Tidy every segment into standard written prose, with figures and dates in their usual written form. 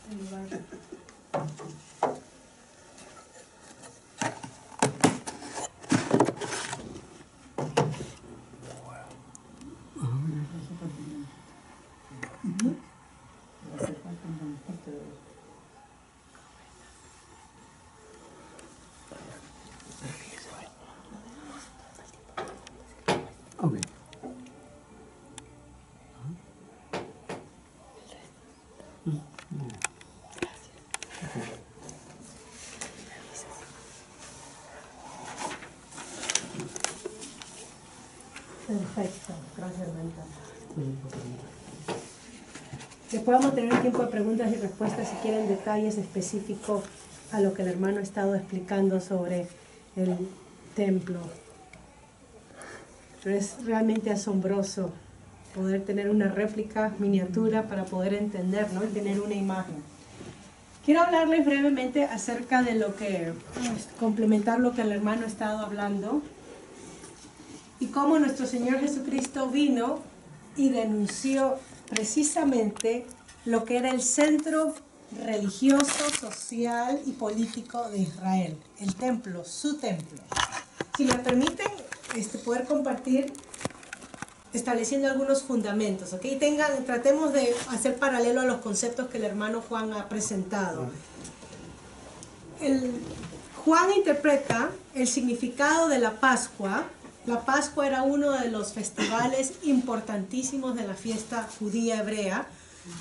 Okay. Perfecto, gracias, hermanita. Después vamos a tener un tiempo de preguntas y respuestas si quieren detalles específicos a lo que el hermano ha estado explicando sobre el templo. Pero es realmente asombroso poder tener una réplica miniatura para poder entender, ¿no? Y tener una imagen. Quiero hablarles brevemente acerca de lo que, complementar lo que el hermano ha estado hablando y cómo nuestro Señor Jesucristo vino y denunció precisamente lo que era el centro religioso, social y político de Israel, el templo, su templo. Si me permiten poder compartir estableciendo algunos fundamentos, ¿ok? Tratemos de hacer paralelo a los conceptos que el hermano Juan ha presentado. Juan interpreta el significado de la Pascua. La Pascua era uno de los festivales importantísimos de la fiesta judía hebrea,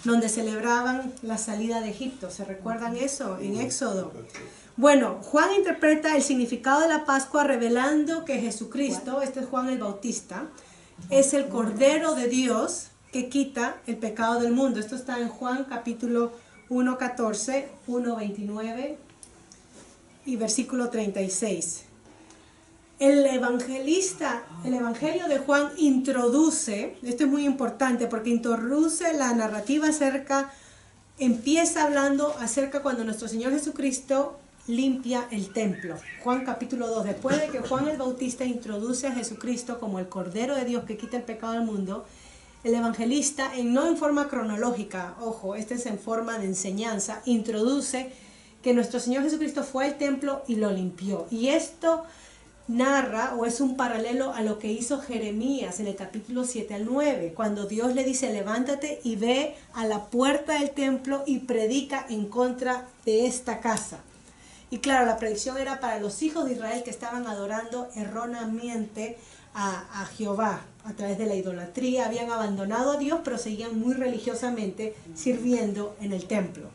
donde celebraban la salida de Egipto. ¿Se recuerdan eso en Éxodo? Bueno, Juan interpreta el significado de la Pascua revelando que Jesucristo, este es Juan el Bautista, es el Cordero de Dios que quita el pecado del mundo. Esto está en Juan capítulo 1:14, 1:29 y versículo 36. El Evangelio de Juan introduce, esto es muy importante porque introduce la narrativa empieza hablando acerca cuando nuestro Señor Jesucristo limpia el templo. Juan capítulo 2, después de que Juan el Bautista introduce a Jesucristo como el Cordero de Dios que quita el pecado del mundo, el evangelista, no en forma cronológica, ojo, este es en forma de enseñanza, introduce que nuestro Señor Jesucristo fue al templo y lo limpió. Y esto narra o es un paralelo a lo que hizo Jeremías en el capítulo 7 al 9, cuando Dios le dice: levántate y ve a la puerta del templo y predica en contra de esta casa. Y claro, la predicción era para los hijos de Israel que estaban adorando erróneamente a Jehová a través de la idolatría. Habían abandonado a Dios, pero seguían muy religiosamente sirviendo en el templo.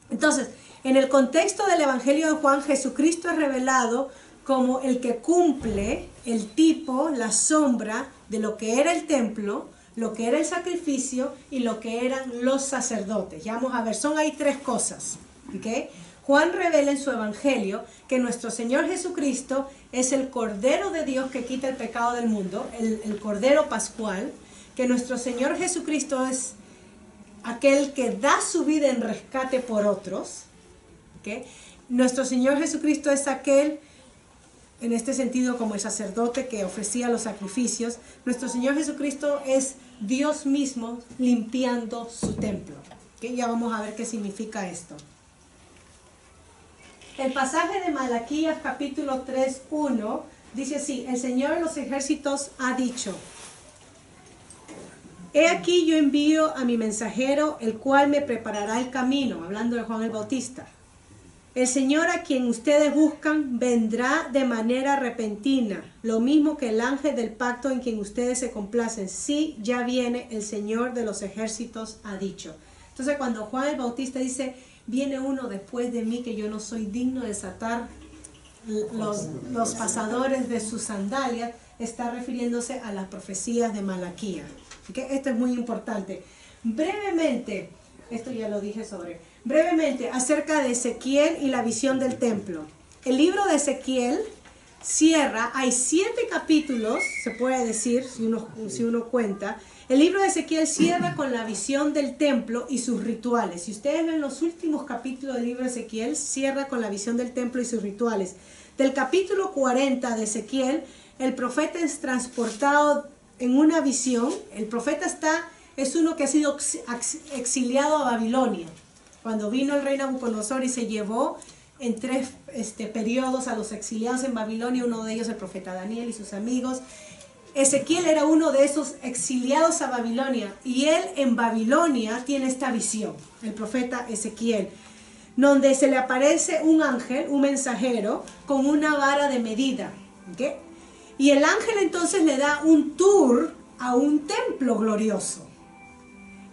Entonces, en el contexto del Evangelio de Juan, Jesucristo es revelado como el que cumple el tipo, la sombra de lo que era el templo, lo que era el sacrificio y lo que eran los sacerdotes. Ya vamos a ver, son ahí tres cosas, ¿ok? Juan revela en su Evangelio que nuestro Señor Jesucristo es el Cordero de Dios que quita el pecado del mundo, el Cordero Pascual, que nuestro Señor Jesucristo es aquel que da su vida en rescate por otros, ¿okay? Nuestro Señor Jesucristo es aquel, en este sentido, como el sacerdote que ofrecía los sacrificios. Nuestro Señor Jesucristo es Dios mismo limpiando su templo, ¿okay? Ya vamos a ver qué significa esto. El pasaje de Malaquías capítulo 3:1 dice así: el Señor de los ejércitos ha dicho: he aquí yo envío a mi mensajero, el cual me preparará el camino, hablando de Juan el Bautista. El Señor a quien ustedes buscan vendrá de manera repentina, lo mismo que el ángel del pacto en quien ustedes se complacen. Sí, ya viene, el Señor de los ejércitos ha dicho. Entonces, cuando Juan el Bautista dice: viene uno después de mí que yo no soy digno de desatar los pasadores de sus sandalias, está refiriéndose a las profecías de Malaquías. ¿Okay? Esto es muy importante. Brevemente, esto ya lo dije brevemente acerca de Ezequiel y la visión del templo. El libro de Ezequiel cierra, hay 7 capítulos, se puede decir, si uno cuenta. El libro de Ezequiel cierra con la visión del templo y sus rituales. Si ustedes ven los últimos capítulos del libro de Ezequiel, cierra con la visión del templo y sus rituales. Del capítulo 40 de Ezequiel, el profeta es transportado en una visión. El profeta está es uno que ha sido exiliado a Babilonia. Cuando vino el rey Nabucodonosor y se llevó en 3 periodos a los exiliados en Babilonia, uno de ellos el profeta Daniel y sus amigos. Ezequiel era uno de esos exiliados a Babilonia, y él en Babilonia tiene esta visión, el profeta Ezequiel, donde se le aparece un ángel, un mensajero, con una vara de medida, ¿okay? Y el ángel entonces le da un tour a un templo glorioso.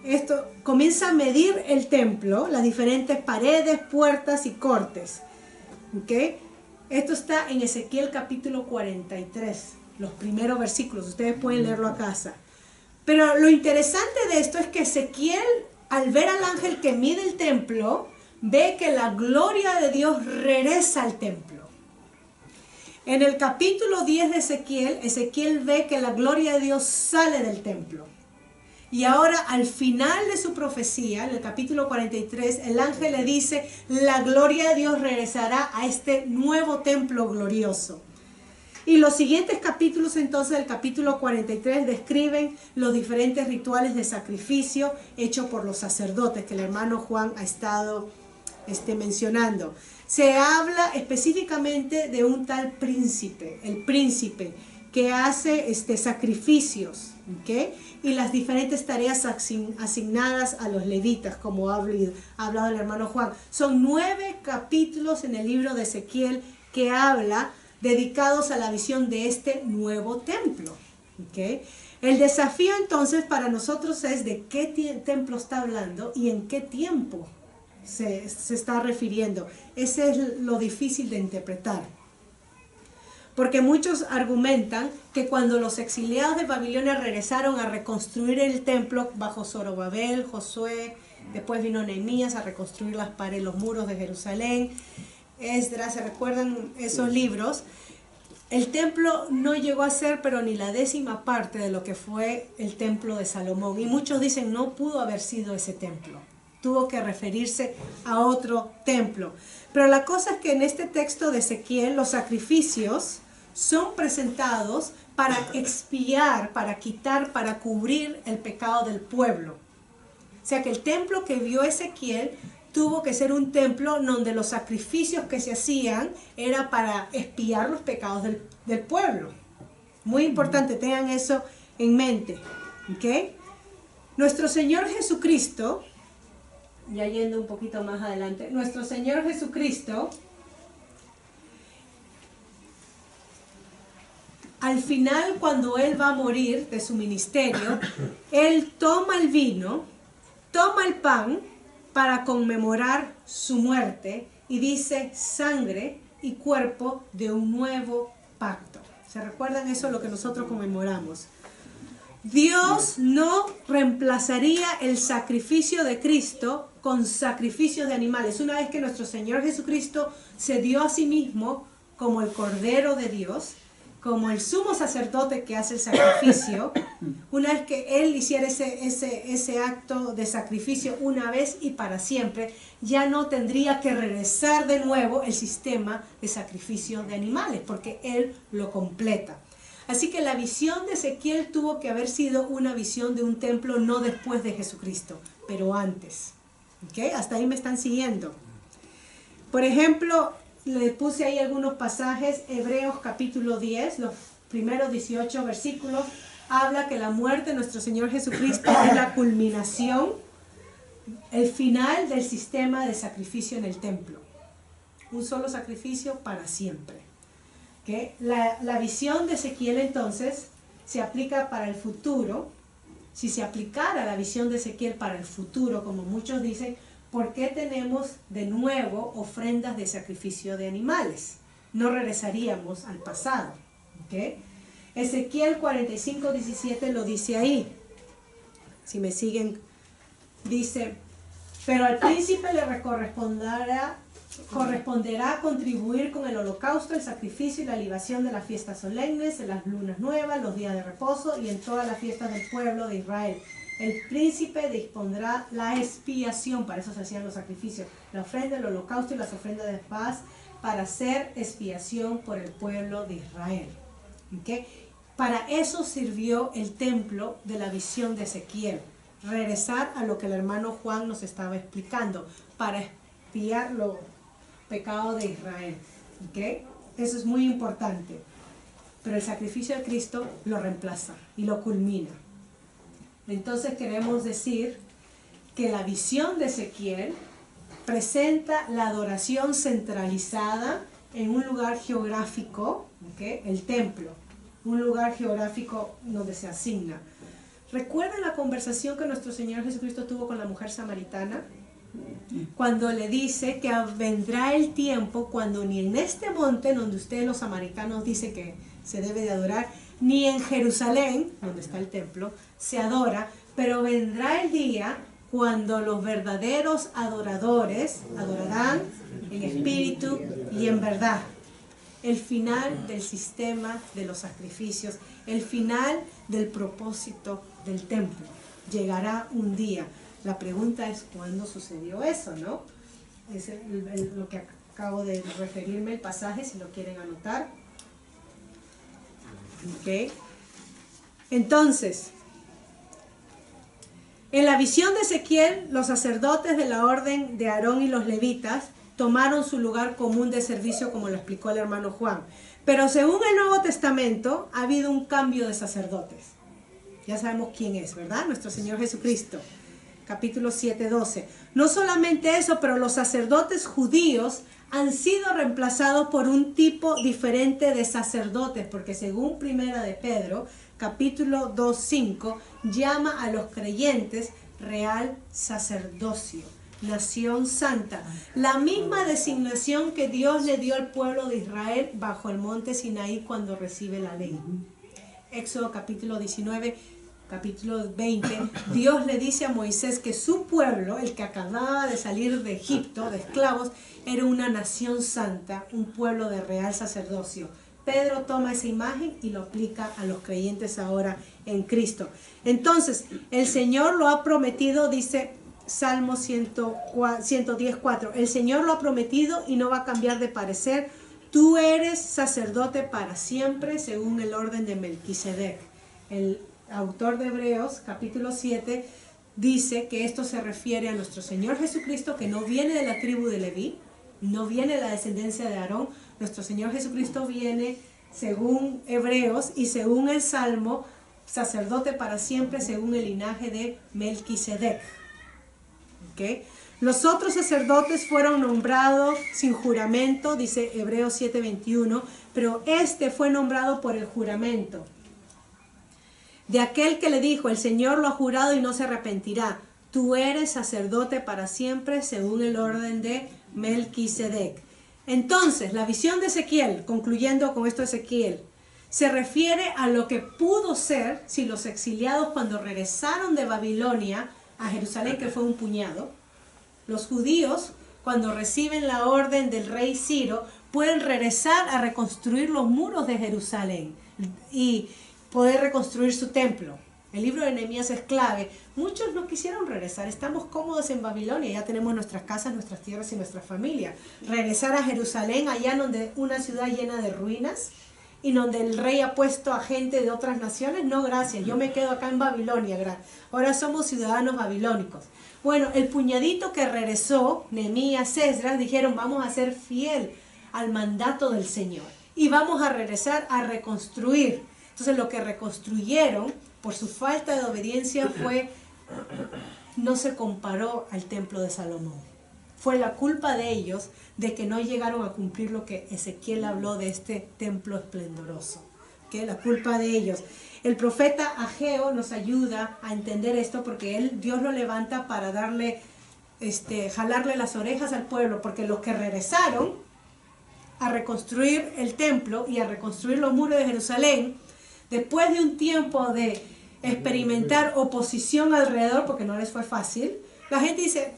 Esto comienza a medir el templo, las diferentes paredes, puertas y cortes, ¿okay? Esto está en Ezequiel capítulo 43. Los primeros versículos, ustedes pueden leerlo a casa. Pero lo interesante de esto es que Ezequiel, al ver al ángel que mide el templo, ve que la gloria de Dios regresa al templo. En el capítulo 10 de Ezequiel, Ezequiel ve que la gloria de Dios sale del templo. Y ahora, al final de su profecía, en el capítulo 43, el ángel le dice, la gloria de Dios regresará a este nuevo templo glorioso. Y los siguientes capítulos entonces, el capítulo 43, describen los diferentes rituales de sacrificio hechos por los sacerdotes que el hermano Juan ha estado mencionando. Se habla específicamente de un tal príncipe, el príncipe, que hace sacrificios, ¿okay? Y las diferentes tareas asignadas a los levitas, como ha hablado el hermano Juan. Son 9 capítulos en el libro de Ezequiel que habla dedicados a la visión de este nuevo templo, ¿okay? El desafío entonces para nosotros es de qué templo está hablando y en qué tiempo se está refiriendo. Ese es lo difícil de interpretar. Porque muchos argumentan que cuando los exiliados de Babilonia regresaron a reconstruir el templo bajo Zorobabel, Josué, después vino Nehemías a reconstruir las paredes, los muros de Jerusalén, Esdras, ¿se recuerdan esos libros? El templo no llegó a ser pero ni la 10ª parte de lo que fue el templo de Salomón. Y muchos dicen no pudo haber sido ese templo. Tuvo que referirse a otro templo. Pero la cosa es que en este texto de Ezequiel los sacrificios son presentados para expiar, para quitar, para cubrir el pecado del pueblo. O sea que el templo que vio Ezequiel tuvo que ser un templo donde los sacrificios que se hacían era para expiar los pecados del pueblo. Muy importante, tengan eso en mente. ¿Okay? Nuestro Señor Jesucristo, ya yendo un poquito más adelante, nuestro Señor Jesucristo, al final cuando Él va a morir de su ministerio, Él toma el vino, toma el pan, para conmemorar su muerte y dice sangre y cuerpo de un nuevo pacto. ¿Se recuerdan eso? Lo que nosotros conmemoramos. Dios no reemplazaría el sacrificio de Cristo con sacrificios de animales. Una vez que nuestro Señor Jesucristo se dio a sí mismo como el Cordero de Dios, como el sumo sacerdote que hace el sacrificio, una vez que Él hiciera ese acto de sacrificio una vez y para siempre, ya no tendría que regresar de nuevo el sistema de sacrificio de animales, porque Él lo completa. Así que la visión de Ezequiel tuvo que haber sido una visión de un templo no después de Jesucristo, pero antes. ¿Okay? Hasta ahí me están siguiendo. Por ejemplo, le puse ahí algunos pasajes. Hebreos capítulo 10, los primeros 18 versículos, habla que la muerte de nuestro Señor Jesucristo es la culminación, el final del sistema de sacrificio en el templo. Un solo sacrificio para siempre. ¿Okay? La visión de Ezequiel entonces se aplica para el futuro. Si se aplicara la visión de Ezequiel para el futuro, como muchos dicen, ¿por qué tenemos de nuevo ofrendas de sacrificio de animales? No regresaríamos al pasado. ¿Okay? Ezequiel 45:17 lo dice ahí. Si me siguen, dice, pero al príncipe le corresponderá contribuir con el holocausto, el sacrificio y la libación de las fiestas solemnes, en las lunas nuevas, los días de reposo y en todas las fiestas del pueblo de Israel. El príncipe dispondrá la expiación, para eso se hacían los sacrificios, la ofrenda, el holocausto y las ofrendas de paz, para hacer expiación por el pueblo de Israel. ¿Okay? Para eso sirvió el templo de la visión de Ezequiel, regresar a lo que el hermano Juan nos estaba explicando, para expiar los pecados de Israel. ¿Okay? Eso es muy importante. Pero el sacrificio de Cristo lo reemplaza y lo culmina. Entonces queremos decir que la visión de Ezequiel presenta la adoración centralizada en un lugar geográfico, ¿okay? El templo, un lugar geográfico donde se asigna. ¿Recuerdan la conversación que nuestro Señor Jesucristo tuvo con la mujer samaritana? Cuando le dice que vendrá el tiempo cuando ni en este monte donde ustedes los samaritanos dicen que se debe de adorar, ni en Jerusalén, donde está el templo, se adora, pero vendrá el día cuando los verdaderos adoradores adorarán en espíritu y en verdad. El final del sistema de los sacrificios, el final del propósito del templo. Llegará un día. La pregunta es ¿cuándo sucedió eso, no? Es lo que acabo de referirme, el pasaje, si lo quieren anotar. ¿Ok? Entonces, en la visión de Ezequiel, los sacerdotes de la orden de Aarón y los levitas tomaron su lugar común de servicio, como lo explicó el hermano Juan. Pero según el Nuevo Testamento, ha habido un cambio de sacerdotes. Ya sabemos quién es, ¿verdad? Nuestro Señor Jesucristo. Capítulo 7:12. No solamente eso, pero los sacerdotes judíos han sido reemplazados por un tipo diferente de sacerdotes, porque según Primera de Pedro, capítulo 2:5, llama a los creyentes real sacerdocio, nación santa, la misma designación que Dios le dio al pueblo de Israel bajo el monte Sinaí cuando recibe la ley. Éxodo capítulo 19, capítulo 20, Dios le dice a Moisés que su pueblo, el que acababa de salir de Egipto, de esclavos, era una nación santa, un pueblo de real sacerdocio. Pedro toma esa imagen y lo aplica a los creyentes ahora en Cristo. Entonces, el Señor lo ha prometido, dice Salmo 110:4, el Señor lo ha prometido y no va a cambiar de parecer. Tú eres sacerdote para siempre según el orden de Melquisedec. El autor de Hebreos, capítulo 7, dice que esto se refiere a nuestro Señor Jesucristo, que no viene de la tribu de Leví, no viene de la descendencia de Aarón. Nuestro Señor Jesucristo viene, según Hebreos y según el Salmo, sacerdote para siempre, según el linaje de Melquisedec. ¿Okay? Los otros sacerdotes fueron nombrados sin juramento, dice Hebreos 7:21, pero este fue nombrado por el juramento de aquel que le dijo, el Señor lo ha jurado y no se arrepentirá. Tú eres sacerdote para siempre según el orden de Melquisedec. Entonces, la visión de Ezequiel, concluyendo con esto de Ezequiel, se refiere a lo que pudo ser si los exiliados cuando regresaron de Babilonia a Jerusalén, que fue un puñado, los judíos cuando reciben la orden del rey Ciro pueden regresar a reconstruir los muros de Jerusalén y poder reconstruir su templo. El libro de Nehemías es clave. Muchos no quisieron regresar. Estamos cómodos en Babilonia. Ya tenemos nuestras casas, nuestras tierras y nuestra familia. Regresar a Jerusalén, allá donde una ciudad llena de ruinas y donde el rey ha puesto a gente de otras naciones. No, gracias. Yo me quedo acá en Babilonia. Ahora somos ciudadanos babilónicos. Bueno, el puñadito que regresó, Nehemías, Esdras, dijeron, vamos a ser fiel al mandato del Señor. Y vamos a regresar a reconstruir. Entonces lo que reconstruyeron por su falta de obediencia no se comparó al templo de Salomón. Fue la culpa de ellos de que no llegaron a cumplir lo que Ezequiel habló de este templo esplendoroso. ¿Okay? La culpa de ellos. El profeta Ageo nos ayuda a entender esto porque Dios lo levanta para jalarle las orejas al pueblo, porque los que regresaron a reconstruir el templo y a reconstruir los muros de Jerusalén, después de un tiempo de experimentar oposición alrededor, porque no les fue fácil, la gente dice,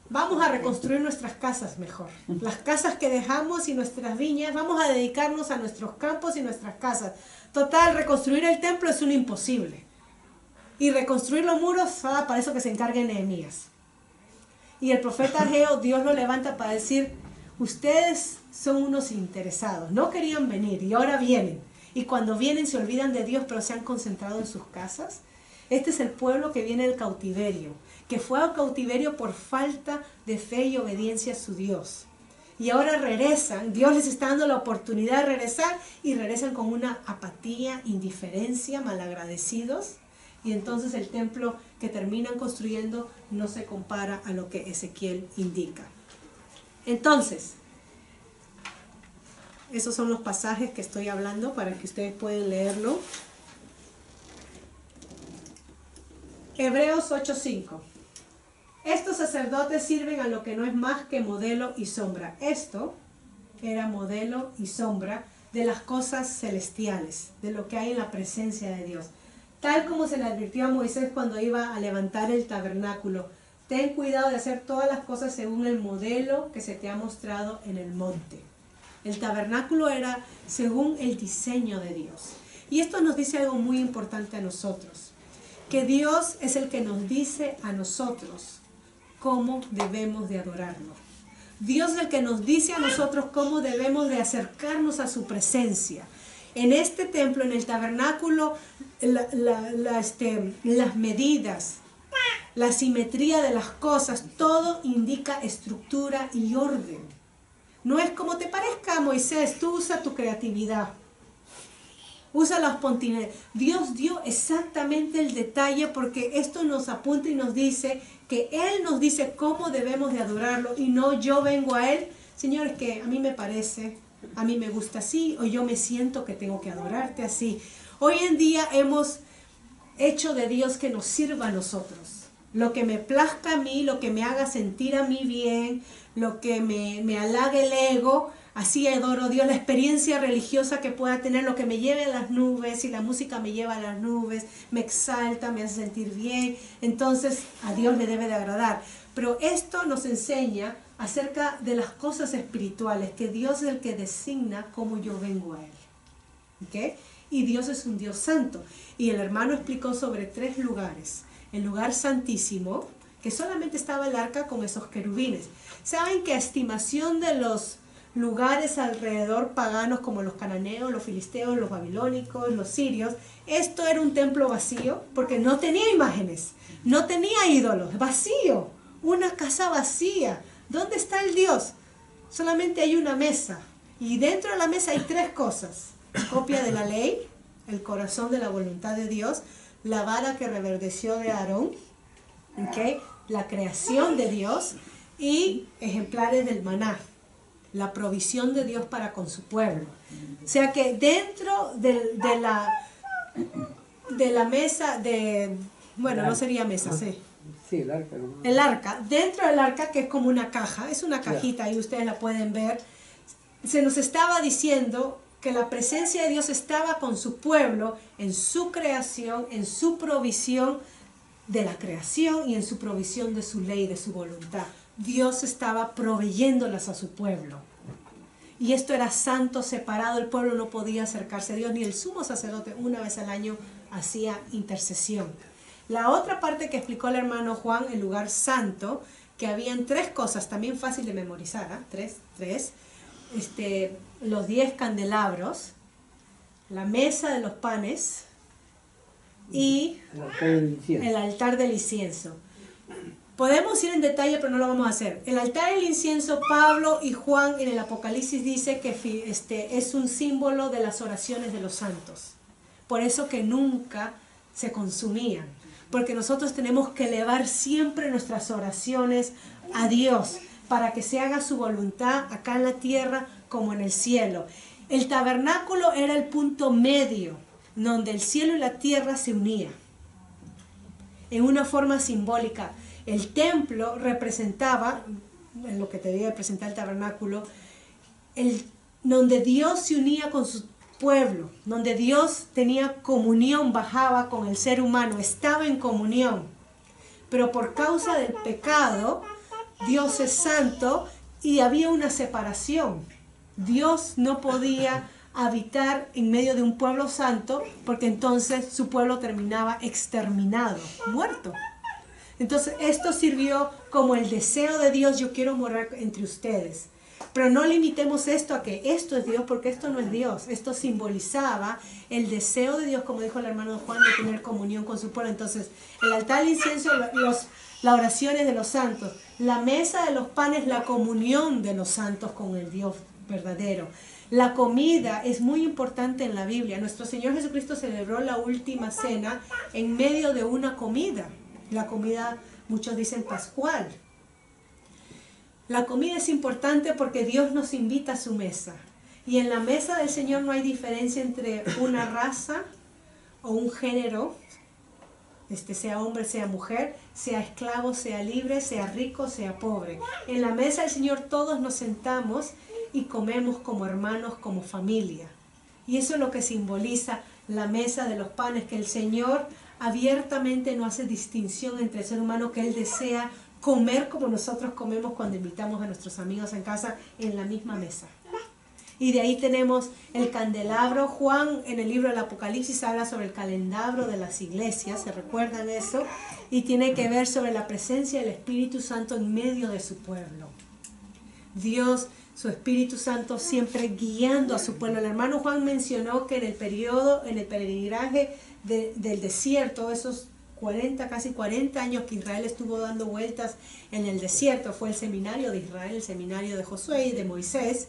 vamos a reconstruir nuestras casas mejor. Las casas que dejamos y nuestras viñas, vamos a dedicarnos a nuestros campos y nuestras casas. Total, reconstruir el templo es un imposible. Y reconstruir los muros, para eso que se encargue Nehemías. Y el profeta Ageo, Dios lo levanta para decir, ustedes son unos interesados, no querían venir y ahora vienen. Y cuando vienen se olvidan de Dios, pero se han concentrado en sus casas. Este es el pueblo que viene del cautiverio, que fue al cautiverio por falta de fe y obediencia a su Dios. Y ahora regresan, Dios les está dando la oportunidad de regresar y regresan con una apatía, indiferencia, malagradecidos. Y entonces el templo que terminan construyendo no se compara a lo que Ezequiel indica. Entonces, esos son los pasajes que estoy hablando para que ustedes puedan leerlo. Hebreos 8:5. Estos sacerdotes sirven a lo que no es más que modelo y sombra. Esto era modelo y sombra de las cosas celestiales, de lo que hay en la presencia de Dios. Tal como se le advirtió a Moisés cuando iba a levantar el tabernáculo. Ten cuidado de hacer todas las cosas según el modelo que se te ha mostrado en el monte. El tabernáculo era según el diseño de Dios. Y esto nos dice algo muy importante a nosotros. Que Dios es el que nos dice a nosotros cómo debemos de adorarlo. Dios es el que nos dice a nosotros cómo debemos de acercarnos a su presencia. En este templo, en el tabernáculo, las medidas, la simetría de las cosas, todo indica estructura y orden. No es como te parezca, Moisés, tú usa tu creatividad. Usa los pontineros. Dios dio exactamente el detalle porque esto nos apunta y nos dice que Él nos dice cómo debemos de adorarlo y no yo vengo a Él. Señor, es que a mí me parece, a mí me gusta así o yo me siento que tengo que adorarte así. Hoy en día hemos hecho de Dios que nos sirva a nosotros. Lo que me plazca a mí, lo que me haga sentir a mí bien, lo que me halague el ego, así adoro a Dios. La experiencia religiosa que pueda tener, lo que me lleve a las nubes, si la música me lleva a las nubes, me exalta, me hace sentir bien, entonces a Dios le debe de agradar. Pero esto nos enseña acerca de las cosas espirituales, que Dios es el que designa cómo yo vengo a Él. ¿Okay? Y Dios es un Dios santo. Y el hermano explicó sobre 3 lugares. El lugar santísimo, que solamente estaba el arca con esos querubines. ¿Saben que a estimación de los lugares alrededor paganos como los cananeos, los filisteos, los babilónicos, los sirios, esto era un templo vacío porque no tenía imágenes, no tenía ídolos, vacío, una casa vacía? ¿Dónde está el Dios? Solamente hay una mesa y dentro de la mesa hay 3 cosas: copia de la ley, el corazón de la voluntad de Dios, la vara que reverdeció de Aarón, ¿okay? La creación de Dios y ejemplares del maná, la provisión de Dios para con su pueblo. O sea que dentro de la mesa bueno, no sería mesa, sí. Sí, el arca. ¿No? El arca, dentro del arca, que es como una caja, es una cajita, ahí ustedes la pueden ver, se nos estaba diciendo que la presencia de Dios estaba con su pueblo en su creación, en su provisión de la creación y en su provisión de su ley, de su voluntad. Dios estaba proveyéndolas a su pueblo. Y esto era santo, separado, el pueblo no podía acercarse a Dios, ni el sumo sacerdote una vez al año hacía intercesión. La otra parte que explicó el hermano Juan, el lugar santo, que habían 3 cosas, también fácil de memorizar, ¿eh? 3, los 10 candelabros, la mesa de los panes y el altar del incienso. Podemos ir en detalle, pero no lo vamos a hacer. El altar del incienso, Pablo y Juan en el Apocalipsis dice que es un símbolo de las oraciones de los santos. Por eso que nunca se consumían. Porque nosotros tenemos que elevar siempre nuestras oraciones a Dios para que se haga su voluntad acá en la tierra como en el cielo. El tabernáculo era el punto medio donde el cielo y la tierra se unían en una forma simbólica. El templo representaba, en lo que te debía representar el tabernáculo, donde Dios se unía con su pueblo, donde Dios tenía comunión, bajaba con el ser humano, estaba en comunión. Pero por causa del pecado, Dios es santo y había una separación. Dios no podía habitar en medio de un pueblo santo porque entonces su pueblo terminaba exterminado, muerto. Entonces esto sirvió como el deseo de Dios: yo quiero morar entre ustedes. Pero no limitemos esto a que esto es Dios, porque esto no es Dios. Esto simbolizaba el deseo de Dios, como dijo el hermano Juan, de tener comunión con su pueblo. Entonces, el altar de incienso, las oraciones de los santos, la mesa de los panes, la comunión de los santos con el Dios verdadero. La comida es muy importante en la Biblia. Nuestro Señor Jesucristo celebró la última cena en medio de una comida. La comida, muchos dicen pascual. La comida es importante porque Dios nos invita a su mesa. Y en la mesa del Señor no hay diferencia entre una raza o un género, sea hombre, sea mujer, sea esclavo, sea libre, sea rico, sea pobre. En la mesa del Señor todos nos sentamos y comemos como hermanos, como familia. Y eso es lo que simboliza la mesa de los panes, que el Señor abiertamente no hace distinción entre el ser humano, que Él desea comer como nosotros comemos cuando invitamos a nuestros amigos en casa en la misma mesa. Y de ahí tenemos el candelabro. Juan en el libro del Apocalipsis habla sobre el candelabro de las iglesias, ¿se recuerdan eso? Y tiene que ver sobre la presencia del Espíritu Santo en medio de su pueblo. Dios, su Espíritu Santo siempre guiando a su pueblo. El hermano Juan mencionó que en el peregrinaje del desierto, esos casi 40 años que Israel estuvo dando vueltas en el desierto, fue el seminario de Israel, el seminario de Josué y de Moisés.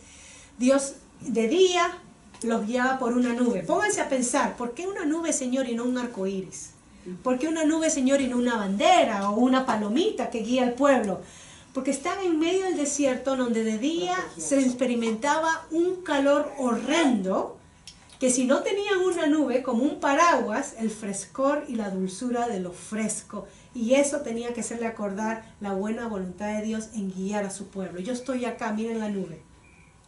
Dios de día los guiaba por una nube. Pónganse a pensar, ¿por qué una nube, Señor, y no un arco iris? ¿Por qué una nube, Señor, y no una bandera o una palomita que guía al pueblo? Porque están en medio del desierto donde de día se experimentaba un calor horrendo, que si no tenían una nube como un paraguas, el frescor y la dulzura de lo fresco. Y eso tenía que hacerle acordar la buena voluntad de Dios en guiar a su pueblo. Yo estoy acá, miren la nube,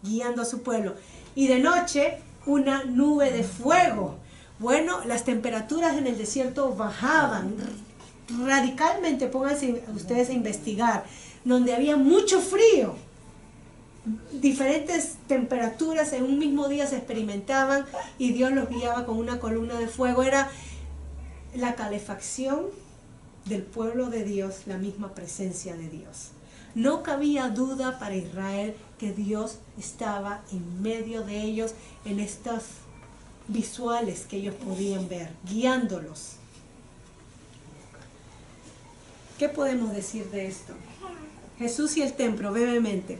guiando a su pueblo. Y de noche, una nube de fuego. Bueno, las temperaturas en el desierto bajaban radicalmente. Pónganse ustedes a investigar, donde había mucho frío. Diferentes temperaturas en un mismo día se experimentaban y Dios los guiaba con una columna de fuego. Era la calefacción del pueblo de Dios, la misma presencia de Dios. No cabía duda para Israel que Dios estaba en medio de ellos en estos visuales que ellos podían ver, guiándolos. ¿Qué podemos decir de esto? Jesús y el templo, brevemente.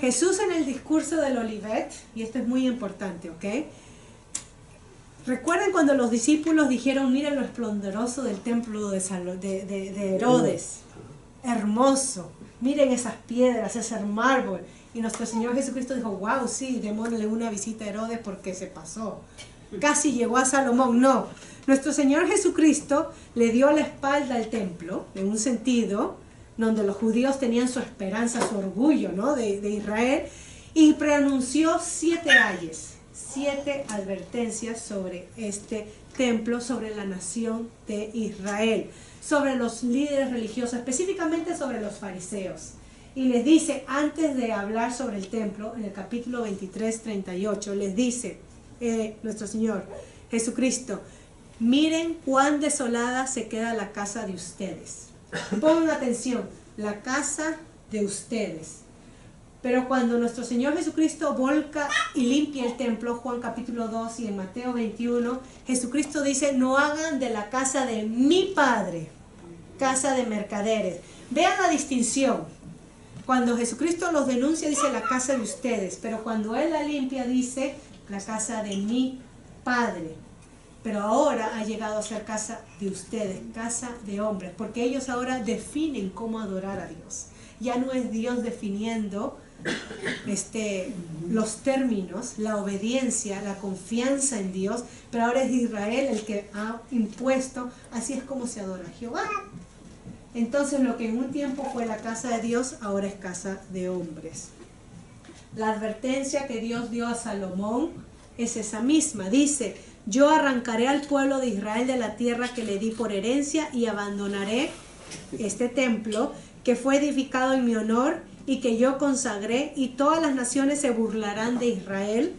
Jesús en el discurso del Olivet, y esto es muy importante, ¿ok? ¿Recuerdan cuando los discípulos dijeron, miren lo esplendoroso del templo de Herodes? Hermoso. Miren esas piedras, ese mármol. Y nuestro Señor Jesucristo dijo, wow, sí, démosle una visita a Herodes porque se pasó. Casi llegó a Salomón. No. Nuestro Señor Jesucristo le dio la espalda al templo, en un sentido, donde los judíos tenían su esperanza, su orgullo, ¿no?, de Israel, y pronunció 7 ayes, 7 advertencias sobre este templo, sobre la nación de Israel, sobre los líderes religiosos, específicamente sobre los fariseos. Y les dice, antes de hablar sobre el templo, en el capítulo 23, 38, les dice nuestro Señor Jesucristo, miren cuán desolada se queda la casa de ustedes. Pongan atención, la casa de ustedes. Pero cuando nuestro Señor Jesucristo volca y limpia el templo, Juan capítulo 2 y en Mateo 21, Jesucristo dice, no hagan de la casa de mi Padre casa de mercaderes. Vean la distinción. Cuando Jesucristo los denuncia dice la casa de ustedes, pero cuando Él la limpia dice la casa de mi Padre. Pero ahora ha llegado a ser casa de ustedes, casa de hombres, porque ellos ahora definen cómo adorar a Dios. Ya no es Dios definiendo los términos, la obediencia, la confianza en Dios, pero ahora es Israel el que ha impuesto, así es como se adora a Jehová. Entonces lo que en un tiempo fue la casa de Dios, ahora es casa de hombres. La advertencia que Dios dio a Salomón es esa misma, dice, yo arrancaré al pueblo de Israel de la tierra que le di por herencia y abandonaré este templo que fue edificado en mi honor y que yo consagré, y todas las naciones se burlarán de Israel.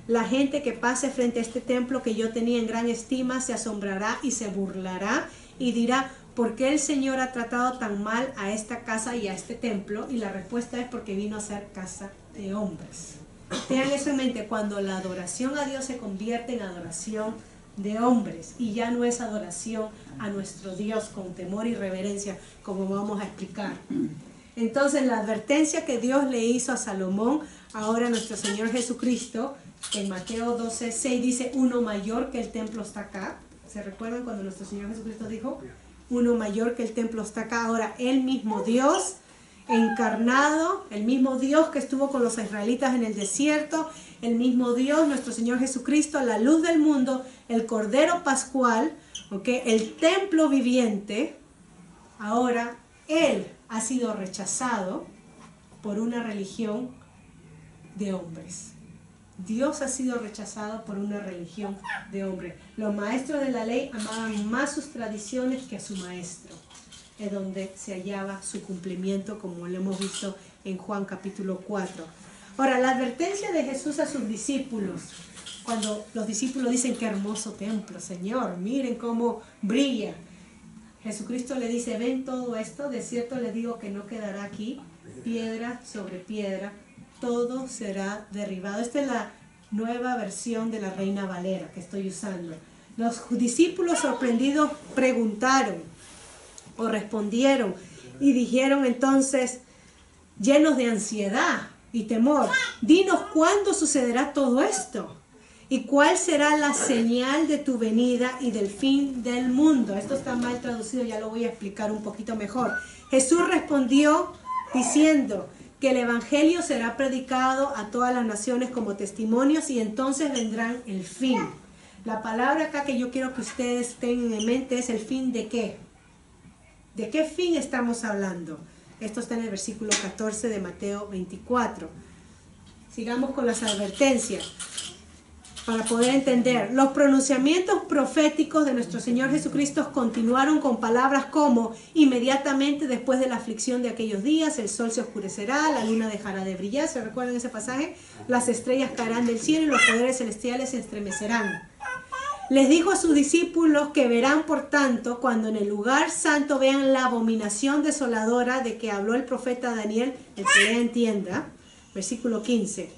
La gente que pase frente a este templo que yo tenía en gran estima se asombrará y se burlará y dirá, ¿por qué el Señor ha tratado tan mal a esta casa y a este templo? Y la respuesta es porque vino a ser casa de hombres. Tengan eso en mente, cuando la adoración a Dios se convierte en adoración de hombres y ya no es adoración a nuestro Dios con temor y reverencia, como vamos a explicar. Entonces la advertencia que Dios le hizo a Salomón, ahora nuestro Señor Jesucristo, en Mateo 12:6 dice, uno mayor que el templo está acá. ¿Se recuerdan cuando nuestro Señor Jesucristo dijo, uno mayor que el templo está acá? Ahora el mismo Dios encarnado, el mismo Dios que estuvo con los israelitas en el desierto, el mismo Dios, nuestro Señor Jesucristo, la luz del mundo, el Cordero Pascual, ¿okay? El templo viviente. Ahora Él ha sido rechazado por una religión de hombres. Dios ha sido rechazado por una religión de hombres. Los maestros de la ley amaban más sus tradiciones que a su maestro. Es donde se hallaba su cumplimiento, como lo hemos visto en Juan capítulo 4. Ahora, la advertencia de Jesús a sus discípulos, cuando los discípulos dicen, qué hermoso templo, Señor, miren cómo brilla. Jesucristo le dice, ven todo esto, de cierto les digo que no quedará aquí piedra sobre piedra, todo será derribado. Esta es la nueva versión de la Reina Valera que estoy usando. Los discípulos sorprendidos preguntaron o respondieron y dijeron entonces, llenos de ansiedad y temor, dinos cuándo sucederá todo esto y cuál será la señal de tu venida y del fin del mundo. Esto está mal traducido, ya lo voy a explicar un poquito mejor. Jesús respondió diciendo que el evangelio será predicado a todas las naciones como testimonios y entonces vendrán el fin. La palabra acá que yo quiero que ustedes tengan en mente es el fin de qué. ¿De qué fin estamos hablando? Esto está en el versículo 14 de Mateo 24. Sigamos con las advertencias para poder entender. Los pronunciamientos proféticos de nuestro Señor Jesucristo continuaron con palabras como, inmediatamente después de la aflicción de aquellos días, el sol se oscurecerá, la luna dejará de brillar. ¿Se recuerdan ese pasaje? Las estrellas caerán del cielo y los poderes celestiales se estremecerán. Les dijo a sus discípulos que verán, por tanto, cuando en el lugar santo vean la abominación desoladora de que habló el profeta Daniel, el que lea entienda. Versículo 15.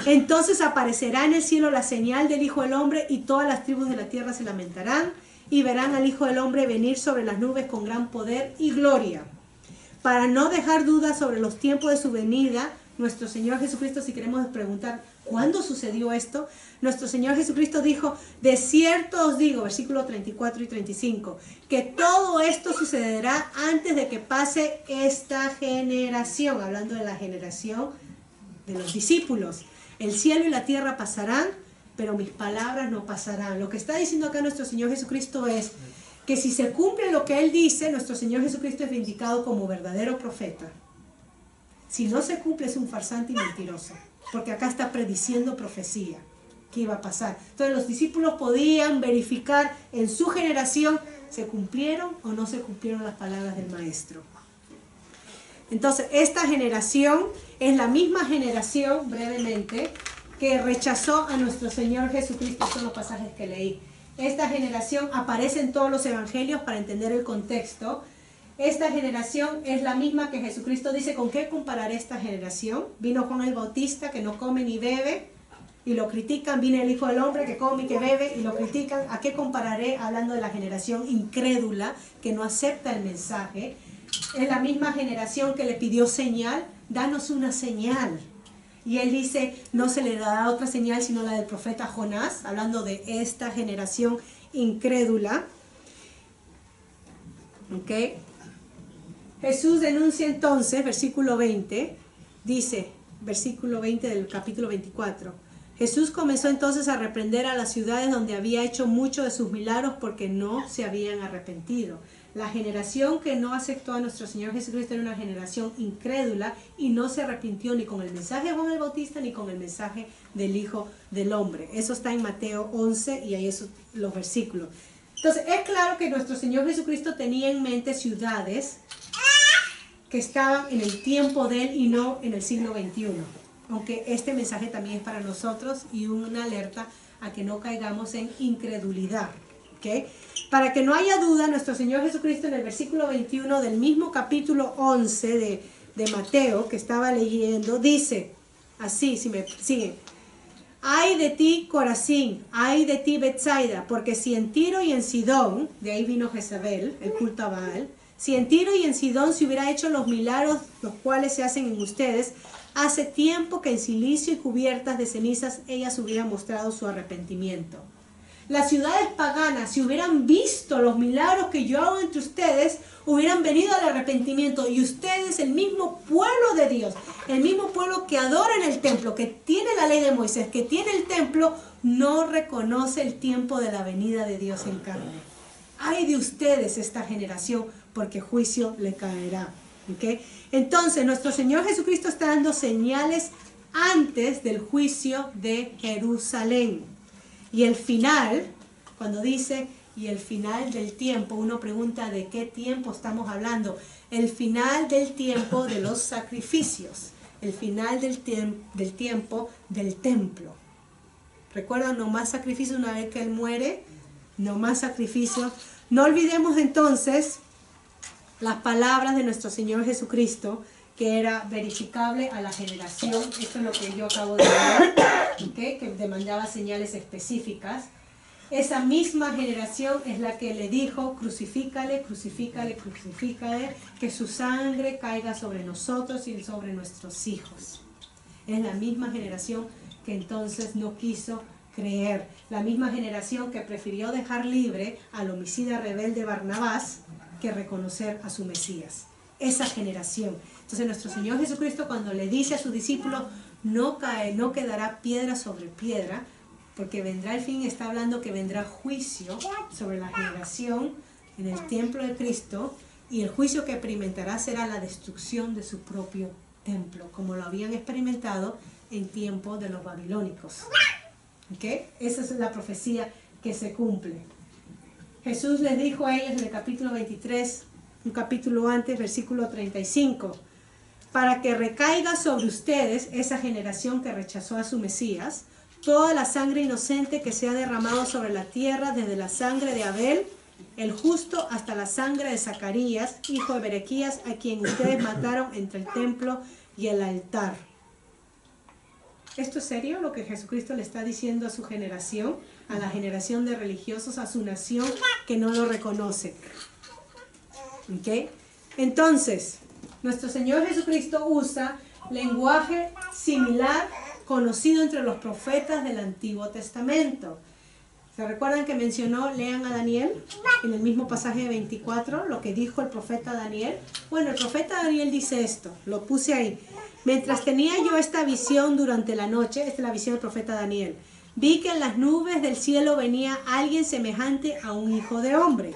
Entonces aparecerá en el cielo la señal del Hijo del Hombre y todas las tribus de la tierra se lamentarán y verán al Hijo del Hombre venir sobre las nubes con gran poder y gloria. Para no dejar dudas sobre los tiempos de su venida, nuestro Señor Jesucristo, si queremos preguntar, ¿cuándo sucedió esto? Nuestro Señor Jesucristo dijo, de cierto os digo, versículos 34 y 35, que todo esto sucederá antes de que pase esta generación, hablando de la generación de los discípulos. El cielo y la tierra pasarán, pero mis palabras no pasarán. Lo que está diciendo acá nuestro Señor Jesucristo es que si se cumple lo que Él dice, nuestro Señor Jesucristo es vindicado como verdadero profeta. Si no se cumple, es un farsante y mentiroso, porque acá está prediciendo profecía que iba a pasar. Entonces los discípulos podían verificar en su generación se cumplieron o no se cumplieron las palabras del Maestro. Entonces esta generación es la misma generación, brevemente, que rechazó a nuestro Señor Jesucristo. Son los pasajes que leí. Esta generación aparece en todos los evangelios para entender el contexto. Esta generación es la misma que Jesucristo dice, ¿con qué compararé esta generación? Vino Juan el Bautista que no come ni bebe y lo critican. Viene el Hijo del Hombre que come y que bebe y lo critican. ¿A qué compararé? Hablando de la generación incrédula que no acepta el mensaje. Es la misma generación que le pidió señal. Danos una señal. Y él dice, no se le dará otra señal sino la del profeta Jonás, hablando de esta generación incrédula. ¿Ok? Jesús denuncia entonces, versículo 20, dice, versículo 20 del capítulo 24, Jesús comenzó entonces a reprender a las ciudades donde había hecho muchos de sus milagros porque no se habían arrepentido. La generación que no aceptó a nuestro Señor Jesucristo era una generación incrédula y no se arrepintió ni con el mensaje de Juan el Bautista ni con el mensaje del Hijo del Hombre. Eso está en Mateo 11 y ahí esos los versículos. Entonces es claro que nuestro Señor Jesucristo tenía en mente ciudades que estaban en el tiempo de Él y no en el siglo XXI. Aunque este mensaje también es para nosotros y una alerta a que no caigamos en incredulidad. ¿Okay? Para que no haya duda, nuestro Señor Jesucristo en el versículo 21 del mismo capítulo 11 de Mateo que estaba leyendo, dice así, si me siguen: ay de ti, Corazín, ay de ti, Betsaida, porque si en Tiro y en Sidón, de ahí vino Jezabel, el culto a Baal, si en Tiro y en Sidón se hubiera hecho los milagros los cuales se hacen en ustedes, hace tiempo que en cilicio y cubiertas de cenizas ellas hubieran mostrado su arrepentimiento. Las ciudades paganas, si hubieran visto los milagros que yo hago entre ustedes, hubieran venido al arrepentimiento. Y ustedes, el mismo pueblo de Dios, el mismo pueblo que adora en el templo, que tiene la ley de Moisés, que tiene el templo, no reconoce el tiempo de la venida de Dios en carne. Ay de ustedes esta generación, porque juicio le caerá. ¿Okay? Entonces, nuestro Señor Jesucristo está dando señales antes del juicio de Jerusalén. Y el final, cuando dice, y el final del tiempo, uno pregunta de qué tiempo estamos hablando. El final del tiempo de los sacrificios. El final del tiempo del templo. ¿Recuerdan? No más sacrificios una vez que Él muere. No más sacrificios. No olvidemos entonces las palabras de nuestro Señor Jesucristo, que era verificable a la generación. Esto es lo que yo acabo de leer, ¿okay? Que demandaba señales específicas. Esa misma generación es la que le dijo: crucifícale, crucifícale, crucifícale, que su sangre caiga sobre nosotros y sobre nuestros hijos. Es la misma generación que entonces no quiso creer. La misma generación que prefirió dejar libre al homicida rebelde Barnabás que reconocer a su Mesías. Esa generación. Entonces nuestro Señor Jesucristo, cuando le dice a sus discípulos: no quedará piedra sobre piedra, porque vendrá el fin, está hablando que vendrá juicio sobre la generación en el templo de Cristo, y el juicio que experimentará será la destrucción de su propio templo, como lo habían experimentado en tiempo de los babilónicos. ¿Okay? Esa es la profecía que se cumple. Jesús les dijo a ellos en el capítulo 23, un capítulo antes, versículo 35, para que recaiga sobre ustedes esa generación que rechazó a su Mesías, toda la sangre inocente que se ha derramado sobre la tierra, desde la sangre de Abel, el justo, hasta la sangre de Zacarías, hijo de Berequías, a quien ustedes mataron entre el templo y el altar. ¿Esto es serio lo que Jesucristo le está diciendo a su generación, a la generación de religiosos, a su nación que no lo reconoce? ¿Okay? Entonces, nuestro Señor Jesucristo usa lenguaje similar conocido entre los profetas del Antiguo Testamento. ¿Se recuerdan que mencionó, lean a Daniel, en el mismo pasaje de 24, lo que dijo el profeta Daniel? Bueno, el profeta Daniel dice esto, lo puse ahí. Mientras tenía yo esta visión durante la noche, esta es la visión del profeta Daniel, vi que en las nubes del cielo venía alguien semejante a un hijo de hombre,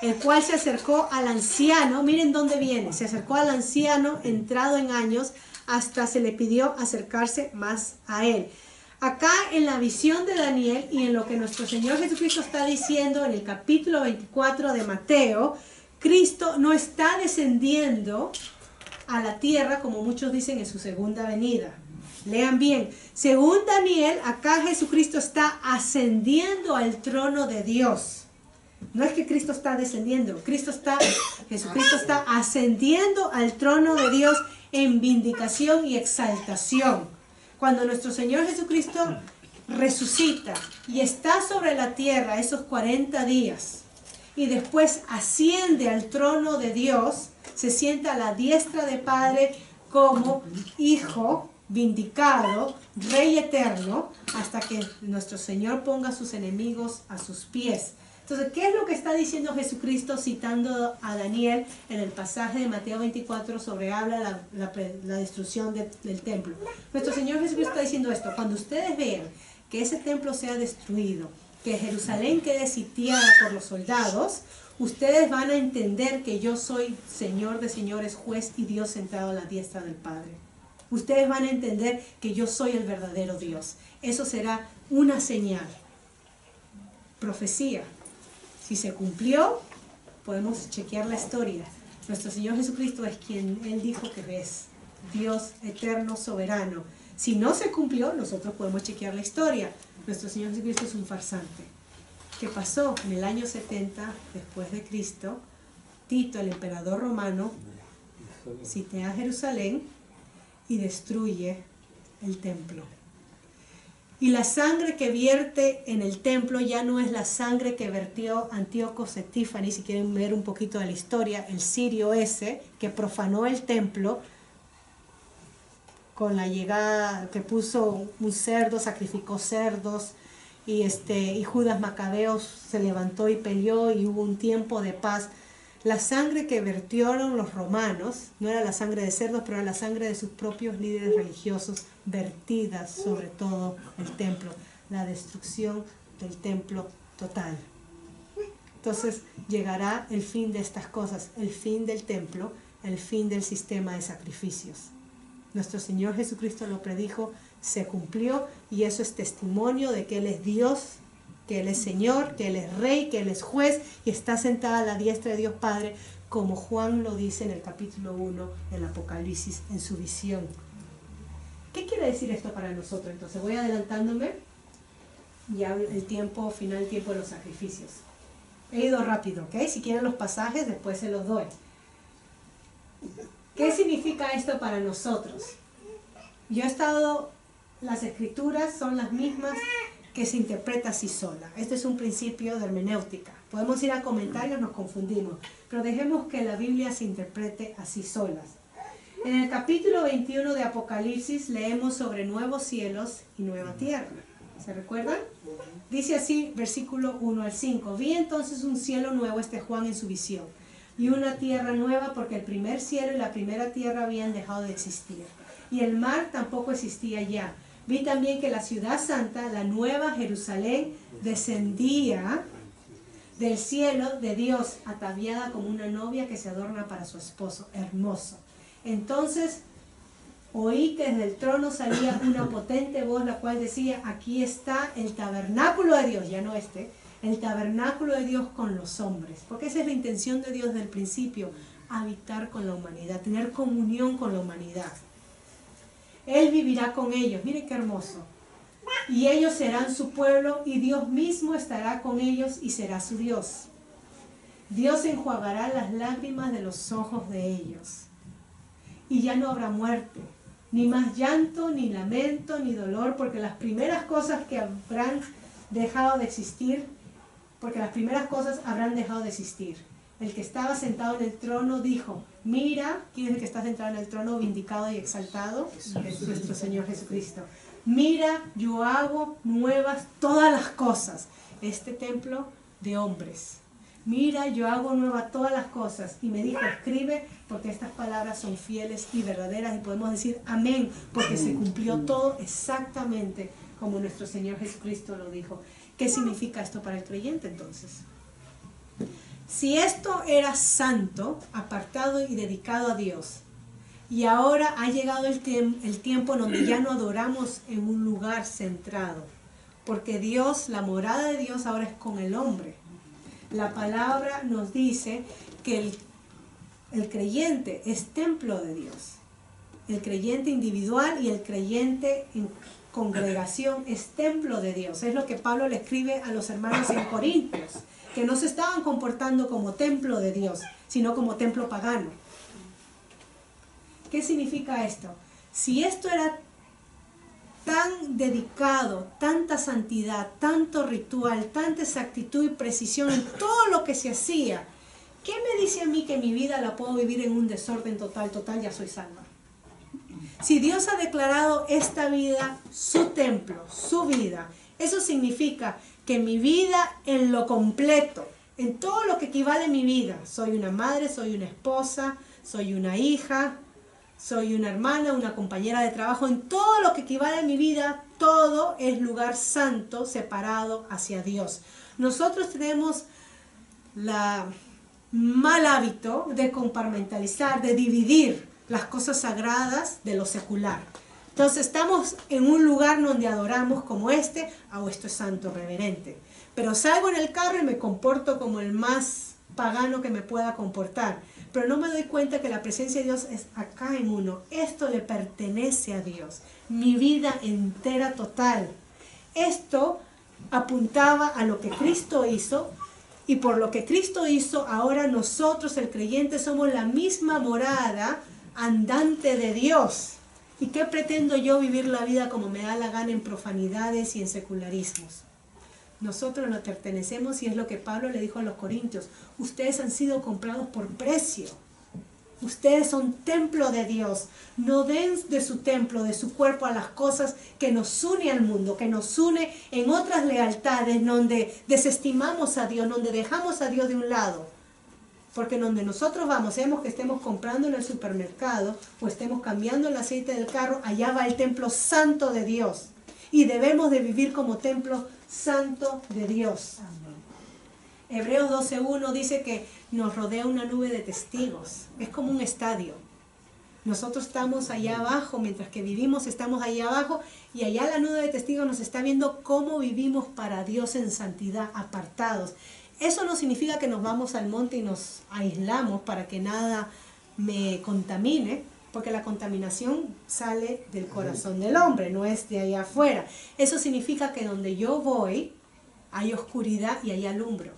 el cual se acercó al anciano, miren dónde viene, se acercó al anciano entrado en años, hasta se le pidió acercarse más a él. Acá en la visión de Daniel y en lo que nuestro Señor Jesucristo está diciendo en el capítulo 24 de Mateo, Cristo no está descendiendo a la tierra como muchos dicen en su segunda venida. Lean bien, según Daniel, acá Jesucristo está ascendiendo al trono de Dios. No es que Cristo está descendiendo, Jesucristo está ascendiendo al trono de Dios en vindicación y exaltación. Cuando nuestro Señor Jesucristo resucita y está sobre la tierra esos 40 días y después asciende al trono de Dios, se sienta a la diestra del Padre como Hijo vindicado, Rey eterno, hasta que nuestro Señor ponga a sus enemigos a sus pies. Entonces, ¿qué es lo que está diciendo Jesucristo citando a Daniel en el pasaje de Mateo 24 sobre habla la destrucción del templo? Nuestro Señor Jesucristo está diciendo esto: cuando ustedes vean que ese templo sea destruido, que Jerusalén quede sitiada por los soldados, ustedes van a entender que yo soy Señor de señores, juez y Dios sentado a la diestra del Padre. Ustedes van a entender que yo soy el verdadero Dios. Eso será una señal. Profecía. Si se cumplió, podemos chequear la historia. Nuestro Señor Jesucristo es quien Él dijo que es, Dios eterno, soberano. Si no se cumplió, nosotros podemos chequear la historia. Nuestro Señor Jesucristo es un farsante. ¿Qué pasó? En el año 70 después de Cristo, Tito, el emperador romano, sitea Jerusalén y destruye el templo. Y la sangre que vierte en el templo ya no es la sangre que vertió Antíoco Epífanes, si quieren ver un poquito de la historia, el sirio ese que profanó el templo con la llegada, que puso un cerdo, sacrificó cerdos, y Judas Macabeo se levantó y peleó y hubo un tiempo de paz. La sangre que vertieron los romanos no era la sangre de cerdos, pero era la sangre de sus propios líderes religiosos vertidas sobre todo el templo. La destrucción del templo total. Entonces llegará el fin de estas cosas, el fin del templo, el fin del sistema de sacrificios. Nuestro Señor Jesucristo lo predijo, se cumplió, y eso es testimonio de que Él es Dios, que Él es Señor, que Él es Rey, que Él es Juez, y está sentada a la diestra de Dios Padre, como Juan lo dice en el capítulo 1 del Apocalipsis, en su visión. ¿Qué quiere decir esto para nosotros? Entonces voy adelantándome, ya el tiempo, final tiempo de los sacrificios. He ido rápido, ¿ok? Si quieren los pasajes, después se los doy. ¿Qué significa esto para nosotros? Las escrituras son las mismas que se interpreta así sola. Este es un principio de hermenéutica. Podemos ir a comentarios, nos confundimos, pero dejemos que la Biblia se interprete así solas. En el capítulo 21 de Apocalipsis leemos sobre nuevos cielos y nueva tierra. ¿Se recuerdan? Dice así, versículo 1 al 5. Vi entonces un cielo nuevo, Juan en su visión, y una tierra nueva, porque el primer cielo y la primera tierra habían dejado de existir, y el mar tampoco existía ya. Vi también que la ciudad santa, la nueva Jerusalén, descendía del cielo de Dios, ataviada como una novia que se adorna para su esposo, hermoso. Entonces oí que desde el trono salía una potente voz, la cual decía: aquí está el tabernáculo de Dios, ya no el tabernáculo de Dios con los hombres. Porque esa es la intención de Dios desde el principio, habitar con la humanidad, tener comunión con la humanidad. Él vivirá con ellos, miren qué hermoso. Y ellos serán su pueblo, y Dios mismo estará con ellos y será su Dios. Dios enjuagará las lágrimas de los ojos de ellos. Y ya no habrá muerte, ni más llanto, ni lamento, ni dolor, porque las primeras cosas que habrán dejado de existir, El que estaba sentado en el trono dijo: mira, ¿quién es el que está sentado en el trono, vindicado y exaltado? Es nuestro Señor Jesucristo. Mira, yo hago nuevas todas las cosas. Este templo de hombres. Mira, yo hago nuevas todas las cosas. Y me dijo: escribe, porque estas palabras son fieles y verdaderas. Y podemos decir amén, porque se cumplió todo exactamente como nuestro Señor Jesucristo lo dijo. ¿Qué significa esto para el creyente entonces? Si esto era santo, apartado y dedicado a Dios, y ahora ha llegado el tiempo en donde ya no adoramos en un lugar centrado, porque Dios, la morada de Dios ahora es con el hombre. La palabra nos dice que el creyente es templo de Dios. El creyente individual y el creyente en congregación es templo de Dios. Es lo que Pablo le escribe a los hermanos en Corintios, que no se estaban comportando como templo de Dios, sino como templo pagano. ¿Qué significa esto? Si esto era tan dedicado, tanta santidad, tanto ritual, tanta exactitud y precisión en todo lo que se hacía, ¿qué me dice a mí que mi vida la puedo vivir en un desorden total? Total, ya soy salva. Si Dios ha declarado esta vida su templo, su vida, eso significa que mi vida en lo completo, en todo lo que equivale a mi vida, soy una madre, soy una esposa, soy una hija, soy una hermana, una compañera de trabajo, en todo lo que equivale a mi vida, todo es lugar santo separado hacia Dios. Nosotros tenemos mal hábito de compartimentalizar, de dividir las cosas sagradas de lo secular. Entonces estamos en un lugar donde adoramos como esto es santo, reverente. Pero salgo en el carro y me comporto como el más pagano que me pueda comportar. Pero no me doy cuenta que la presencia de Dios es acá en uno. Esto le pertenece a Dios. Mi vida entera, total. Esto apuntaba a lo que Cristo hizo, y por lo que Cristo hizo, ahora nosotros, el creyente, somos la misma morada andante de Dios. ¿Y qué pretendo yo vivir la vida como me da la gana en profanidades y en secularismos? Nosotros nos pertenecemos, y es lo que Pablo le dijo a los corintios: ustedes han sido comprados por precio. Ustedes son templo de Dios. No den de su templo, de su cuerpo, a las cosas que nos une al mundo, que nos une en otras lealtades, donde desestimamos a Dios, donde dejamos a Dios de un lado. Porque donde nosotros vamos, seamos que estemos comprando en el supermercado o estemos cambiando el aceite del carro, allá va el templo santo de Dios. Y debemos de vivir como templo santo de Dios. Hebreos 12:1 dice que nos rodea una nube de testigos. Es como un estadio. Nosotros estamos allá abajo, mientras que vivimos estamos allá abajo, y allá la nube de testigos nos está viendo cómo vivimos para Dios en santidad, apartados. Eso no significa que nos vamos al monte y nos aislamos para que nada me contamine, porque la contaminación sale del corazón del hombre, no es de allá afuera. Eso significa que donde yo voy hay oscuridad y hay alumbro.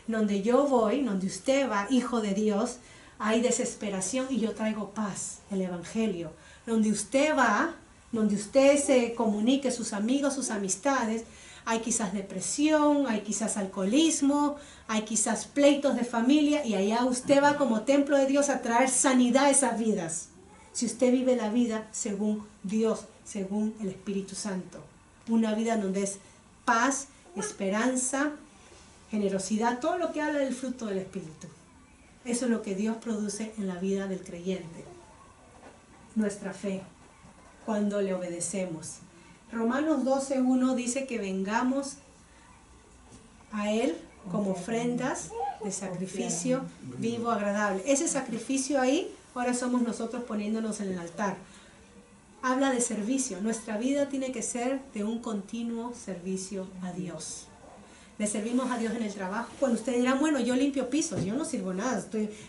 Donde yo voy, donde usted va, hijo de Dios, hay desesperación y yo traigo paz, el evangelio. Donde usted va, donde usted se comunique, sus amigos, sus amistades, hay quizás depresión, hay quizás alcoholismo, hay quizás pleitos de familia, y allá usted va como templo de Dios a traer sanidad a esas vidas. Si usted vive la vida según Dios, según el Espíritu Santo. Una vida donde es paz, esperanza, generosidad, todo lo que habla del fruto del Espíritu. Eso es lo que Dios produce en la vida del creyente. Nuestra fe, cuando le obedecemos. Romanos 12:1 dice que vengamos a Él como ofrendas de sacrificio vivo, agradable. Ese sacrificio ahí, ahora somos nosotros poniéndonos en el altar. Habla de servicio. Nuestra vida tiene que ser de un continuo servicio a Dios. Le servimos a Dios en el trabajo. Cuando ustedes dirán, bueno, yo limpio pisos, yo no sirvo nada,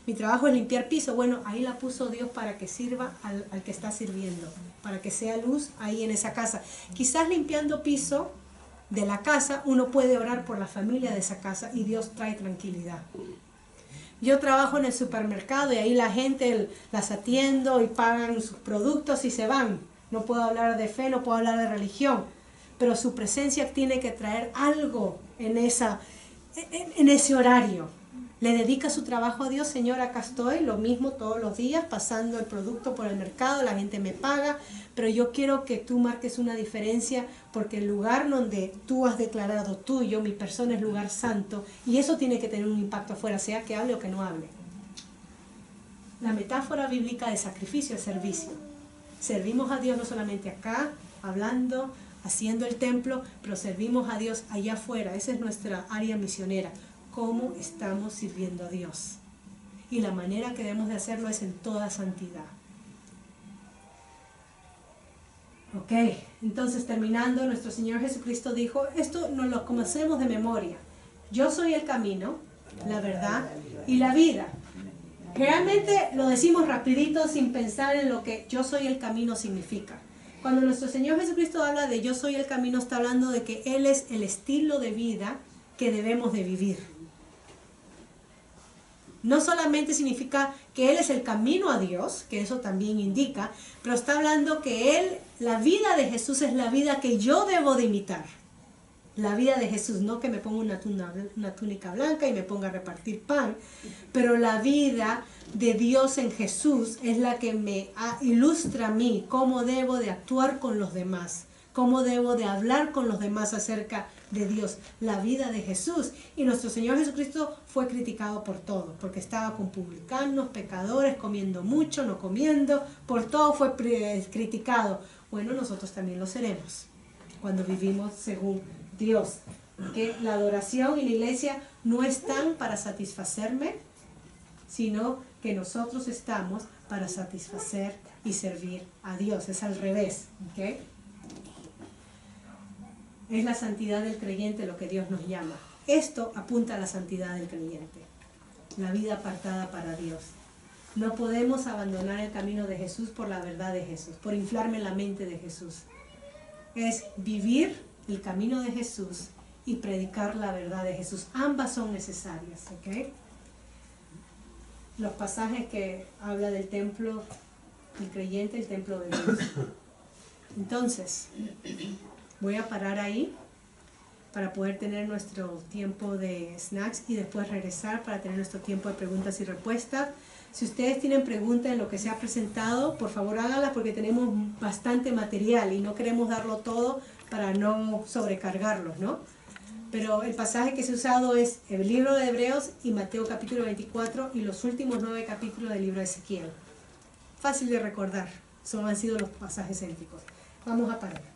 mi trabajo es limpiar pisos. Bueno, ahí la puso Dios para que sirva al que está sirviendo, para que sea luz ahí en esa casa. Quizás limpiando piso de la casa, uno puede orar por la familia de esa casa y Dios trae tranquilidad. Yo trabajo en el supermercado y ahí la gente las atiendo y pagan sus productos y se van. No puedo hablar de fe, no puedo hablar de religión, pero su presencia tiene que traer algo en ese horario. Le dedica su trabajo a Dios. Señor, acá estoy, lo mismo todos los días, pasando el producto por el mercado, la gente me paga, pero yo quiero que tú marques una diferencia, porque el lugar donde tú has declarado tuyo, mi persona, es lugar santo, y eso tiene que tener un impacto afuera, sea que hable o que no hable. La metáfora bíblica de sacrificio es servicio. Servimos a Dios no solamente acá, hablando, haciendo el templo, pero servimos a Dios allá afuera. Esa es nuestra área misionera. ¿Cómo estamos sirviendo a Dios? Y la manera que debemos de hacerlo es en toda santidad. Ok, entonces terminando, nuestro Señor Jesucristo dijo, esto nos lo conocemos de memoria: yo soy el camino, la verdad y la vida. Realmente lo decimos rapidito sin pensar en lo que yo soy el camino significa. Cuando nuestro Señor Jesucristo habla de yo soy el camino, está hablando de que Él es el estilo de vida que debemos de vivir. No solamente significa que Él es el camino a Dios, que eso también indica, pero está hablando que Él, la vida de Jesús es la vida que yo debo de imitar. La vida de Jesús, no que me ponga una túnica blanca y me ponga a repartir pan, pero la vida de Dios en Jesús es la que me ilustra a mí cómo debo de actuar con los demás, cómo debo de hablar con los demás acerca de Dios, la vida de Jesús. Y nuestro Señor Jesucristo fue criticado por todo, porque estaba con publicanos, pecadores, comiendo mucho, no comiendo, por todo fue criticado. Bueno, nosotros también lo seremos cuando vivimos según Dios. Que la adoración y la iglesia no están para satisfacerme, sino que nosotros estamos para satisfacer y servir a Dios. Es al revés, ¿ok? Es la santidad del creyente lo que Dios nos llama. Esto apunta a la santidad del creyente, la vida apartada para Dios. No podemos abandonar el camino de Jesús por la verdad de Jesús, por inflarme la mente de Jesús. Es vivir el camino de Jesús y predicar la verdad de Jesús. Ambas son necesarias, ¿ok? Los pasajes que habla del templo, el creyente, el templo de Dios. Entonces, voy a parar ahí para poder tener nuestro tiempo de snacks y después regresar para tener nuestro tiempo de preguntas y respuestas. Si ustedes tienen preguntas en lo que se ha presentado, por favor háganlas porque tenemos bastante material y no queremos darlo todo para no sobrecargarlos, ¿no? Pero el pasaje que se ha usado es el libro de Hebreos y Mateo capítulo 24 y los últimos 9 capítulos del libro de Ezequiel. Fácil de recordar, han sido los pasajes céntricos. Vamos a parar.